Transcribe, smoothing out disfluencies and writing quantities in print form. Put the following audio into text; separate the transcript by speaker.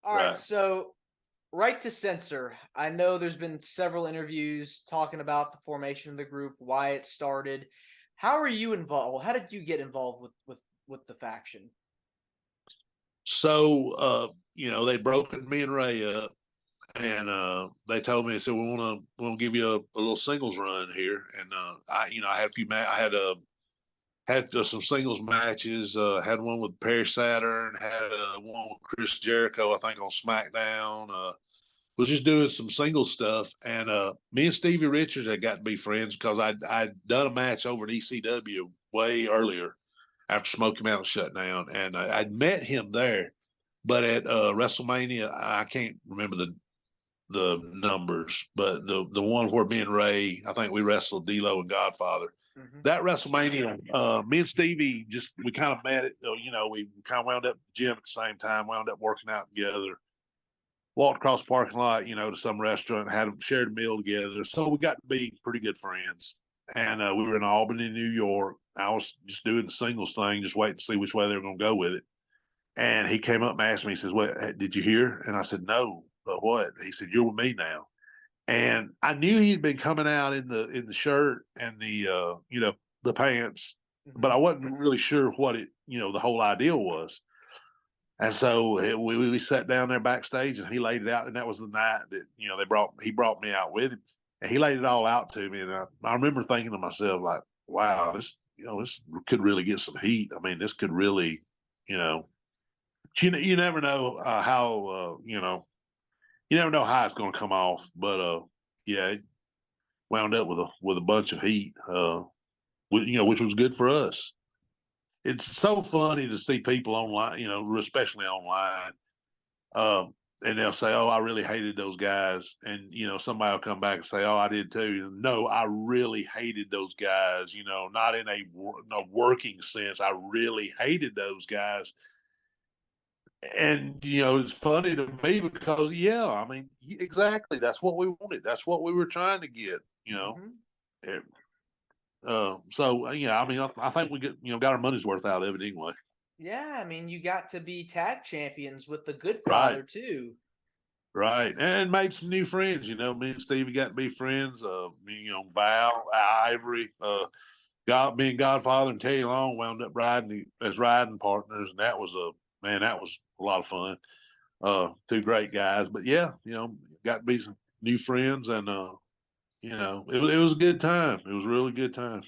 Speaker 1: All right,
Speaker 2: Right.
Speaker 1: so right to censor. I know there's been several interviews talking about the formation of the group, why it started. How are you involved? How did you get involved with the faction?
Speaker 2: So, they broken me and Ray up, and they told me, they said, we want to give you a little singles run here. And I had a few, I had some singles matches. Had one with Perry Saturn, had one with Chris Jericho, I think on SmackDown. Was just doing some single stuff, and me and Stevie Richards had got to be friends because I'd done a match over at ECW way earlier after Smoky Mountain shut down, and I'd met him there. But at WrestleMania, I can't remember the numbers, but the one where me and Ray, I think we wrestled D'Lo and Godfather.
Speaker 1: Hmm.
Speaker 2: That WrestleMania, me and Stevie just we kind of met it. We kind of wound up at the gym at the same time, wound up working out together. Walked across the parking lot, to some restaurant, had shared a meal together. So we got to be pretty good friends. And we were in Albany, New York. I was just doing the singles thing, just waiting to see which way they were going to go with it. And he came up and asked me, he says, "What did you hear?" And I said, "No, but what?" He said, "You're with me now." And I knew he'd been coming out in the shirt and the pants, but
Speaker 1: Hmm.
Speaker 2: I wasn't really sure what the whole idea was. And so we sat down there backstage, and he laid it out. And that was the night that he brought me out with him, and he laid it all out to me. And I remember thinking to myself, like, "Wow, this could really get some heat. I mean, this could really, you know, you never know how you never know how it's going to come off." But yeah, it wound up with a bunch of heat, which was good for us. It's so funny to see people online, especially online. And they'll say, "Oh, I really hated those guys," and somebody will come back and say, "Oh, I did too." No, I really hated those guys. Not in a working sense. I really hated those guys. And it's funny to me because, yeah, I mean, exactly. That's what we wanted. That's what we were trying to get.
Speaker 1: Hmm.
Speaker 2: Eh, so yeah, I mean, I think we got our money's worth out of it anyway.
Speaker 1: Yeah, I mean, you got to be tag champions with the Good
Speaker 2: Right.
Speaker 1: Father too.
Speaker 2: Right, and made some new friends. Me and Stevie got to be friends. Val, Ivory, me and Godfather and Teddy Long wound up riding as riding partners, and that was that was a lot of fun. Two great guys, but yeah, got to be some new friends, and it was a good time. It was a really good time.